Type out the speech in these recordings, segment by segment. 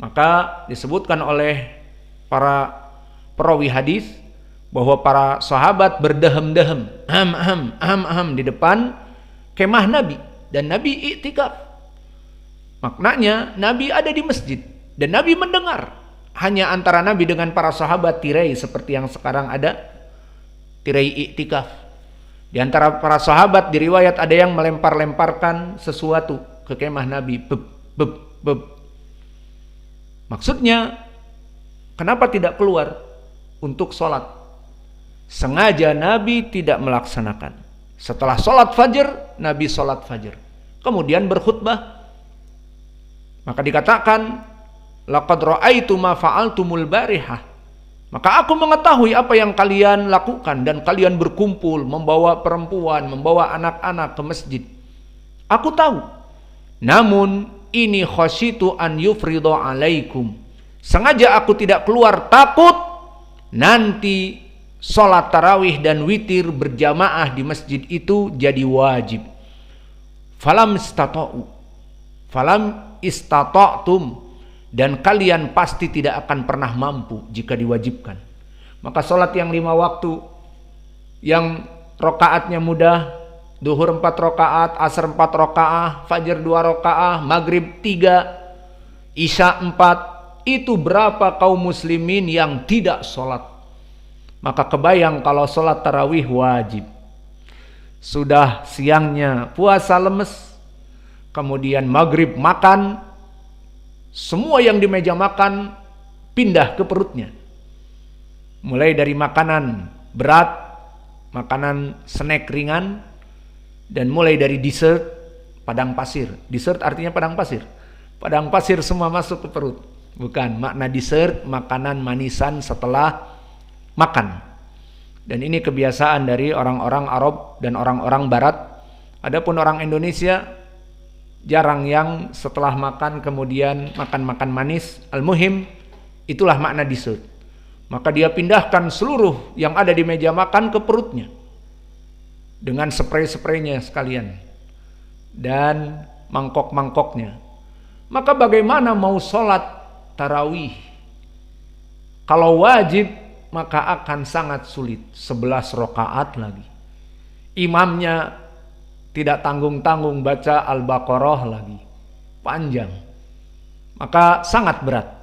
Maka disebutkan oleh para perawi hadis bahwa para sahabat berdehem-dehem, di depan kemah Nabi, dan Nabi iktikaf. Maknanya Nabi ada di masjid dan Nabi mendengar. Hanya antara Nabi dengan para sahabat tirai seperti yang sekarang ada, tirai iktikaf. Di antara para sahabat di riwayat ada yang melempar-lemparkan sesuatu ke kemah Nabi. Beb. Maksudnya, kenapa tidak keluar untuk sholat? Sengaja Nabi tidak melaksanakan. Setelah sholat fajar, Nabi sholat fajar. Kemudian berkhutbah. Maka dikatakan, laqad ra'aitu ma fa'altumul barihah. Maka aku mengetahui apa yang kalian lakukan, dan kalian berkumpul membawa perempuan, membawa anak-anak ke masjid. Aku tahu. Namun ini khasyitu an yufridha alaikum. Sengaja aku tidak keluar, takut nanti sholat tarawih dan witir berjamaah di masjid itu jadi wajib. Falam istata'tum, dan kalian pasti tidak akan pernah mampu jika diwajibkan. Maka sholat yang 5 waktu, yang rokaatnya mudah, duhur 4 rakaat, asar 4 rakaat, fajar 2 rakaat, maghrib 3, isya 4, itu berapa kaum muslimin yang tidak sholat? Maka kebayang kalau sholat tarawih wajib. Sudah siangnya puasa lemes, kemudian maghrib makan, semua yang di meja makan pindah ke perutnya. Mulai dari makanan berat, makanan snack ringan, dan mulai dari dessert, padang pasir. Dessert artinya padang pasir. Padang pasir semua masuk ke perut. Bukan, makna dessert, makanan manisan setelah makan. Dan ini kebiasaan dari orang-orang Arab dan orang-orang Barat. Adapun orang Indonesia jarang yang setelah makan kemudian makan-makan manis. Al-muhim, itulah makna dessert. Maka dia pindahkan seluruh yang ada di meja makan ke perutnya, dengan spray-spraynya sekalian dan mangkok-mangkoknya. Maka bagaimana mau sholat tarawih? Kalau wajib maka akan sangat sulit. 11 rakaat lagi, imamnya tidak tanggung-tanggung baca Al-Baqarah lagi, panjang, maka sangat berat.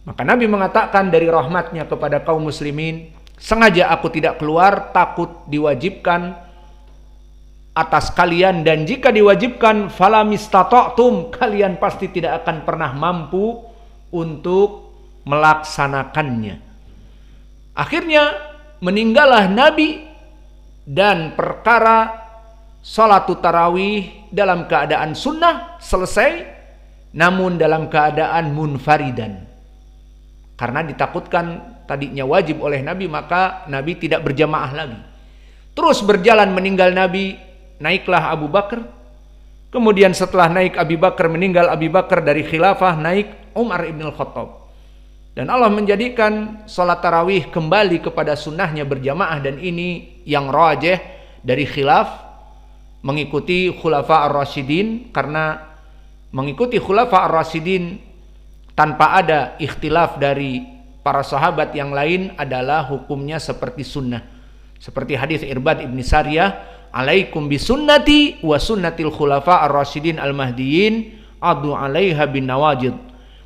Maka Nabi mengatakan dari rahmatnya kepada kaum muslimin, sengaja aku tidak keluar, takut diwajibkan atas kalian, dan jika diwajibkan falamistata'tum, kalian pasti tidak akan pernah mampu untuk melaksanakannya. Akhirnya meninggallah Nabi, dan perkara salatut tarawih dalam keadaan sunnah selesai, namun dalam keadaan munfaridan. Karena ditakutkan tadinya wajib oleh Nabi, maka Nabi tidak berjamaah lagi. Terus berjalan meninggal Nabi, naiklah Abu Bakar. Kemudian setelah naik Abu Bakar, meninggal Abu Bakar dari khilafah, naik Umar ibn al-Khattab. Dan Allah menjadikan sholat tarawih kembali kepada sunnahnya berjamaah, dan ini yang rajih dari khilaf, mengikuti khulafa ar-rasyidin. Karena mengikuti khulafa ar-rasyidin tanpa ada ikhtilaf dari para sahabat yang lain adalah hukumnya seperti sunnah. Seperti hadis Irbad ibn Sariyah, alaikum bisunnati wa sunnatil khulafa ar-rasyidin al-mahdiyyin adu alaiha bin nawajid.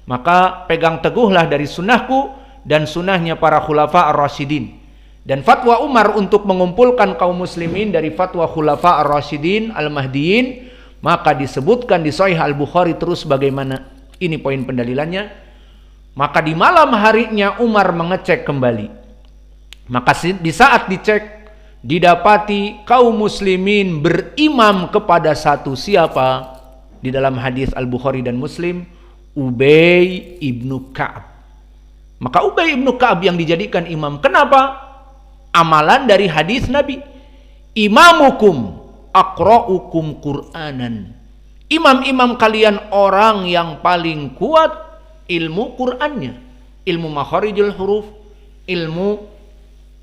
Maka pegang teguhlah dari sunnahku dan sunnahnya para khulafa ar-rasyidin. Dan fatwa Umar untuk mengumpulkan kaum muslimin dari fatwa khulafa ar-rasyidin al-mahdiyyin, maka disebutkan di Sahih Al-Bukhari terus bagaimana. Ini poin pendalilannya. Maka di malam harinya Umar mengecek kembali. Maka di saat dicek, didapati kaum muslimin berimam kepada satu, siapa? Di dalam hadis Al-Bukhari dan Muslim, Ubay ibnu Ka'ab. Maka Ubay ibnu Ka'ab yang dijadikan imam. Kenapa? Amalan dari hadis Nabi, imamukum aqra'ukum Qur'anan. Imam-imam kalian orang yang paling kuat ilmu Qur'annya, ilmu makharijul huruf, ilmu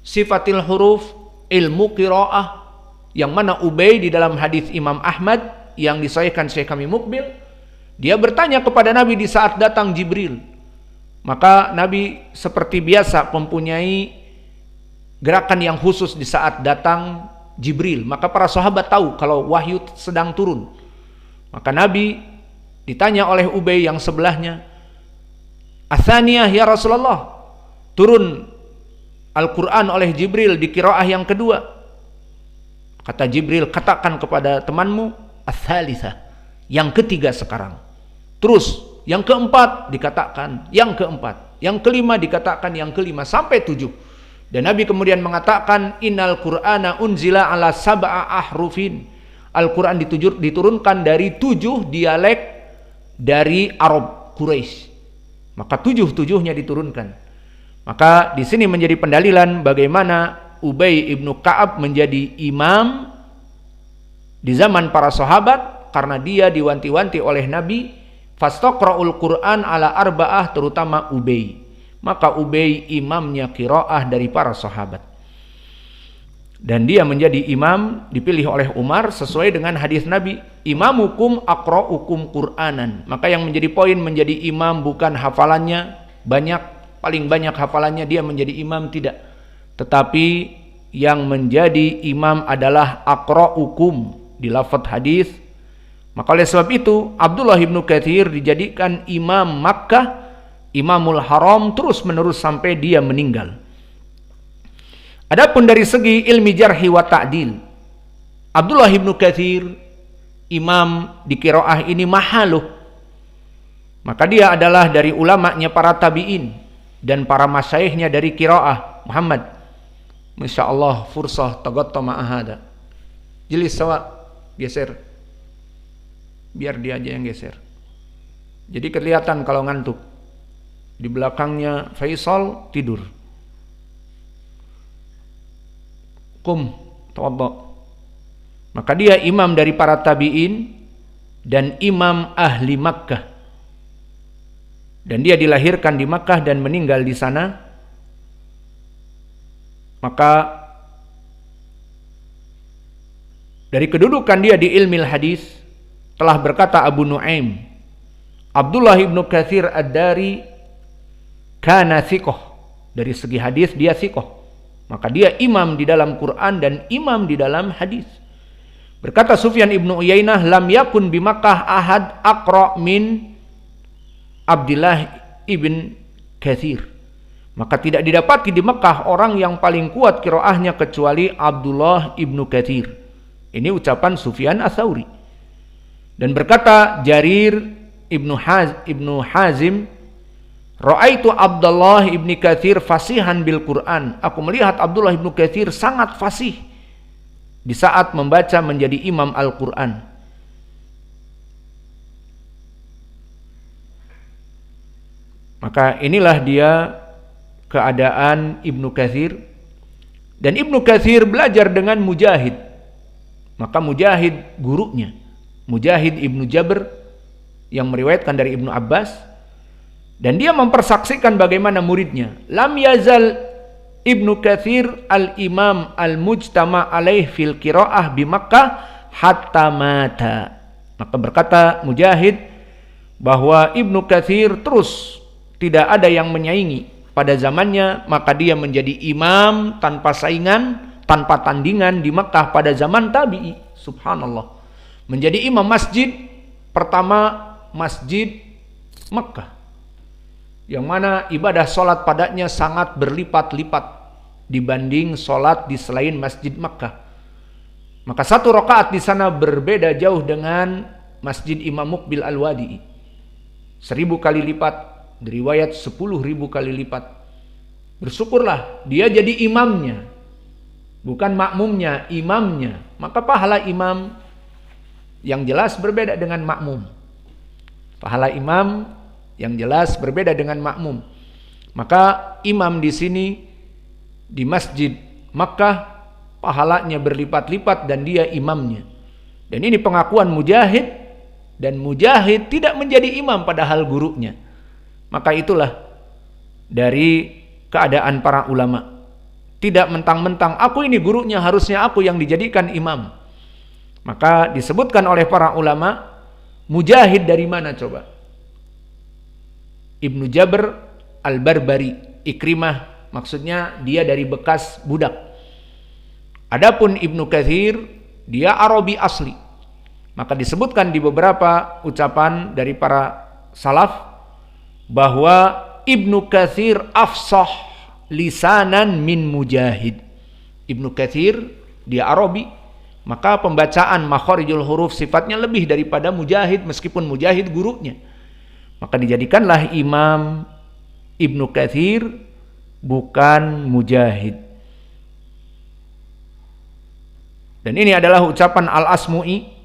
sifatil huruf, ilmu qiraah. Yang mana Ubay di dalam hadis Imam Ahmad yang disahihkan Syekh kami Mukbil, dia bertanya kepada Nabi di saat datang Jibril, Maka Nabi seperti biasa mempunyai gerakan yang khusus di saat datang Jibril. Maka para sahabat tahu kalau wahyu sedang turun. Maka Nabi ditanya oleh Ubay yang sebelahnya, "Atsaniyah ya Rasulullah, turun Al-Quran oleh Jibril di qiraah yang kedua." Kata Jibril, "Katakan kepada temanmu, ats-tsalitsah, yang ketiga sekarang." Terus yang keempat dikatakan, yang keempat, yang kelima dikatakan, yang kelima, sampai 7. Dan Nabi kemudian mengatakan, "Innal Qur'ana unzila ala sab'a ahrufin." Al-Quran diturunkan dari 7 dialek dari Arab Quraisy. Maka 7-7-nya diturunkan. Maka di sini menjadi pendalilan bagaimana Ubay ibnu Ka'ab menjadi imam di zaman para sahabat, karena dia diwanti-wanti oleh Nabi, "Fastaqra'ul Qur'an ala arba'ah," terutama Ubay. Maka Ubay imamnya qiraah dari para sahabat. Dan dia menjadi imam, dipilih oleh Umar sesuai dengan hadis Nabi, "Imamukum aqra'ukum Qur'anan." Maka yang menjadi poin menjadi imam bukan hafalannya banyak, paling banyak hafalannya dia menjadi imam, tidak. Tetapi yang menjadi imam adalah aqra'ukum di lafaz hadis. Maka oleh sebab itu Abdullah ibnu Katsir dijadikan imam Makkah, Imamul Haram terus menerus sampai dia meninggal. Adapun dari segi ilmi jarhi wa ta'dil, Abdullah ibnu Katsir imam di qiraah ini mahaluh. Maka dia adalah dari ulamanya para tabi'in dan para masyayikhnya dari qiraah Muhammad. Masya Allah, fursah tagatta ma'ahada. Jelis sawa, geser. Biar dia aja yang geser. Jadi kelihatan kalau ngantuk. Di belakangnya Faisal tidur. Qum, tawadda. Maka dia imam dari para tabi'in dan imam ahli Makkah. Dan dia dilahirkan di Makkah dan meninggal di sana. Maka dari kedudukan dia di ilmu hadis telah berkata Abu Nuaim, Abdullah ibnu Katsir ad-Dari kana thiqah. Dari segi hadis dia thiqah. Maka dia imam di dalam Quran dan imam di dalam hadis. Berkata Sufyan ibnu Uyainah, "Lam yakun bi Makkah ahad aqra min Abdullah ibn Katsir." Maka tidak didapati di Mekah orang yang paling kuat qiraahnya kecuali Abdullah ibnu Katsir. Ini ucapan Sufyan Ats-Tsauri. Dan berkata Jarir ibnu Hazim, "Ra'aitu Abdullah ibni Katsir fasihan bil Quran." Aku melihat Abdullah ibnu Katsir sangat fasih di saat membaca menjadi imam Al-Quran. Maka inilah dia keadaan Ibnu Katsir. Dan Ibnu Katsir belajar dengan Mujahid. Maka Mujahid gurunya, Mujahid ibnu Jabr yang meriwayatkan dari Ibnu Abbas. Dan dia mempersaksikan bagaimana muridnya, "Lam yazal Ibnu Katsir al-imam al-mujtama alaih fil qiraah bi Makkah hatta mata." Maka berkata Mujahid bahwa Ibnu Katsir terus tidak ada yang menyaingi pada zamannya, maka dia menjadi imam tanpa saingan, tanpa tandingan di Makkah pada zaman tabi'i. Subhanallah. Menjadi imam masjid pertama, masjid Makkah, yang mana ibadah solat padanya sangat berlipat-lipat dibanding solat di selain masjid Makkah. Maka 1 rakaat di sana berbeda jauh dengan masjid Imam Muqbil Al-Wadi'i. 1000 kali lipat, diriwayat 10.000 kali lipat. Bersyukurlah dia jadi imamnya, bukan makmumnya, imamnya. Maka pahala imam yang jelas berbeda dengan makmum. Pahala imam yang jelas berbeda dengan makmum. Maka imam di sini di masjid Makkah pahalanya berlipat-lipat dan dia imamnya. Dan ini pengakuan Mujahid, dan Mujahid tidak menjadi imam padahal gurunya. Maka itulah dari keadaan para ulama. Tidak mentang-mentang aku ini gurunya, harusnya aku yang dijadikan imam. Maka disebutkan oleh para ulama, Mujahid dari mana coba? Ibnu Jabr Al-Barbari. Ikrimah maksudnya dia dari bekas budak. Adapun Ibnu Katsir dia Arabi asli. Maka disebutkan di beberapa ucapan dari para salaf bahwa Ibnu Katsir afsah lisanan min Mujahid. Ibnu Katsir dia Arabi, maka pembacaan makharijul huruf sifatnya lebih daripada Mujahid, meskipun Mujahid gurunya. Maka dijadikanlah Imam Ibnu Katsir bukan Mujahid. Dan ini adalah ucapan Al-Asmu'i.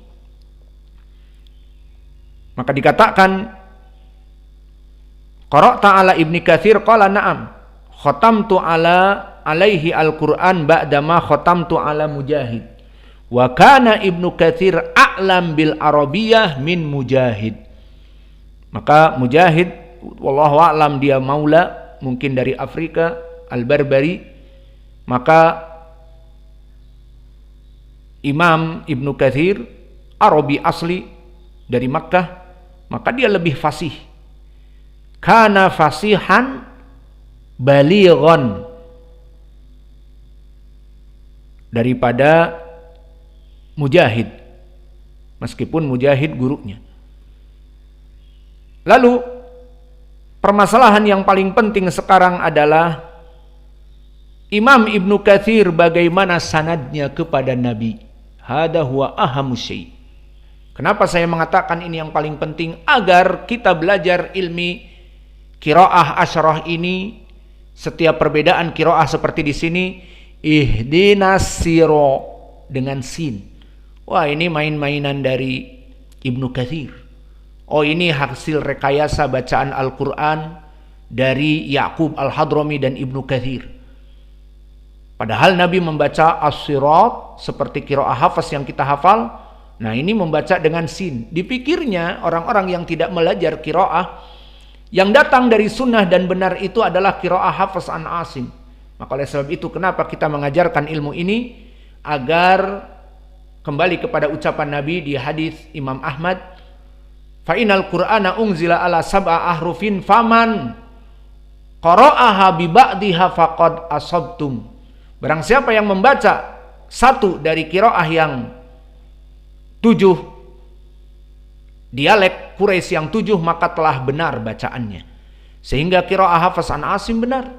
Maka dikatakan qara'ta ala Ibni Katsir qala na'am khatamtu alaihi al-Qur'an ba'da ma khatamtu ala Mujahid wa kana Ibnu Katsir a'lam bil Arabiyyah min Mujahid. Maka Mujahid wallahu a'lam dia maula mungkin dari Afrika Al-Barbari. Maka Imam Ibnu Katsir Arabi asli dari Makkah, maka dia lebih fasih. Kana fasihan balighan daripada Mujahid, meskipun Mujahid gurunya. Lalu permasalahan yang paling penting sekarang adalah Imam Ibnu Katsir bagaimana sanadnya kepada Nabi. Hada huwa ahamu syai'. Kenapa saya mengatakan ini yang paling penting? Agar kita belajar ilmi qiraah asyarah ini, setiap perbedaan qiraah seperti di sini, ihdinas siro dengan sin. Wah, ini main-mainan dari Ibnu Katsir. Oh, ini hasil rekayasa bacaan Al-Quran dari Ya'qub Al-Hadrami dan Ibnu Katsir. Padahal Nabi membaca as-sirat seperti qiraah hafaz yang kita hafal. Nah, ini membaca dengan sin. Dipikirnya orang-orang yang tidak belajar qiraah, yang datang dari sunnah dan benar itu adalah qiraah hafaz an Asim. Maka oleh sebab itu kenapa kita mengajarkan ilmu ini? Agar kembali kepada ucapan Nabi di hadis Imam Ahmad, fa inal Qur'ana unzila ala sab'a ahrufin faman qara'aha bi ba'diha faqad asabtum. Barang siapa yang membaca satu dari qiraah yang 7 dialek Quraisy yang 7, maka telah benar bacaannya. Sehingga qiraah hafaz an Asim benar,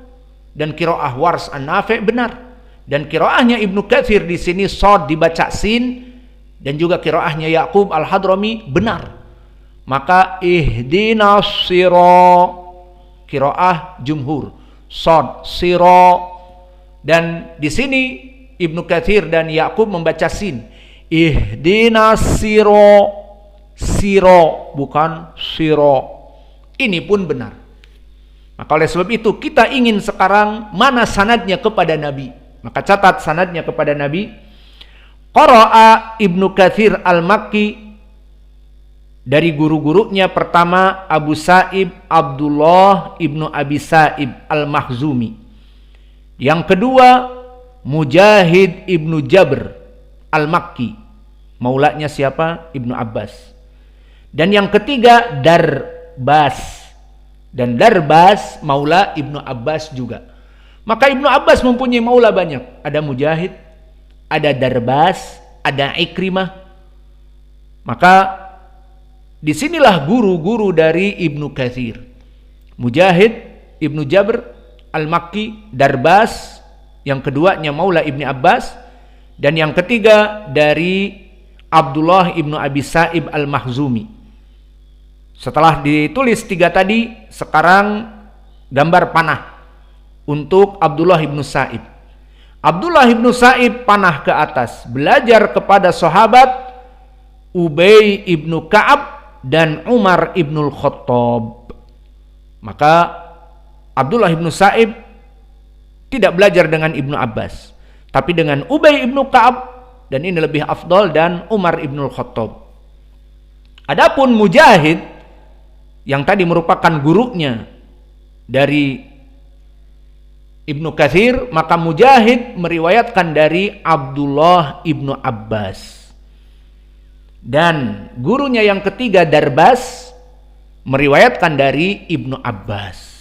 dan qiraah Wars an Nafi' benar, dan qiraahnya Ibnu Katsir di sini shad dibaca sin, dan juga qiraahnya Ya'qub Al-Hadrami benar. Maka ihdinas sira qiraah jumhur shad sira, dan di sini Ibnu Katsir dan Ya'qub membaca sin. Ihdinas siro, siro bukan siro. Ini pun benar. Maka oleh sebab itu kita ingin sekarang mana sanadnya kepada Nabi. Maka catat sanadnya kepada Nabi. Qara'a Ibnu Katsir al-Makki dari guru-gurunya, pertama Abu Sa'ib Abdullah Ibnu Abi Sa'ib al-Makhzumi. Yang kedua Mujahid Ibnu Jabr Al-Makki, maulanya siapa? Ibnu Abbas. Dan yang ketiga Darbas, dan Darbas maula Ibnu Abbas juga. Maka Ibnu Abbas mempunyai maula banyak. Ada Mujahid, ada Darbas, ada Ikrimah. Maka disinilah guru-guru dari Ibnu Katsir. Mujahid Ibnu Jabr Al-Makki, Darbas, yang keduanya maula Ibnu Abbas, dan yang ketiga dari Abdullah Ibnu Abi Sa'ib Al-Makhzumi. Setelah ditulis 3 tadi, sekarang gambar panah untuk Abdullah Ibnu Sa'ib. Abdullah Ibnu Sa'ib panah ke atas, belajar kepada sahabat Ubay Ibnu Ka'ab dan Umar Ibnul Khattab. Maka Abdullah Ibnu Sa'ib tidak belajar dengan Ibnu Abbas, tapi dengan Ubay Ibnu Ka'ab, dan ini lebih afdol, dan Umar Ibnul Khattab. Adapun Mujahid yang tadi merupakan gurunya dari Ibnu Katsir, maka Mujahid meriwayatkan dari Abdullah Ibnu Abbas. Dan gurunya yang ketiga Darbas meriwayatkan dari Ibnu Abbas.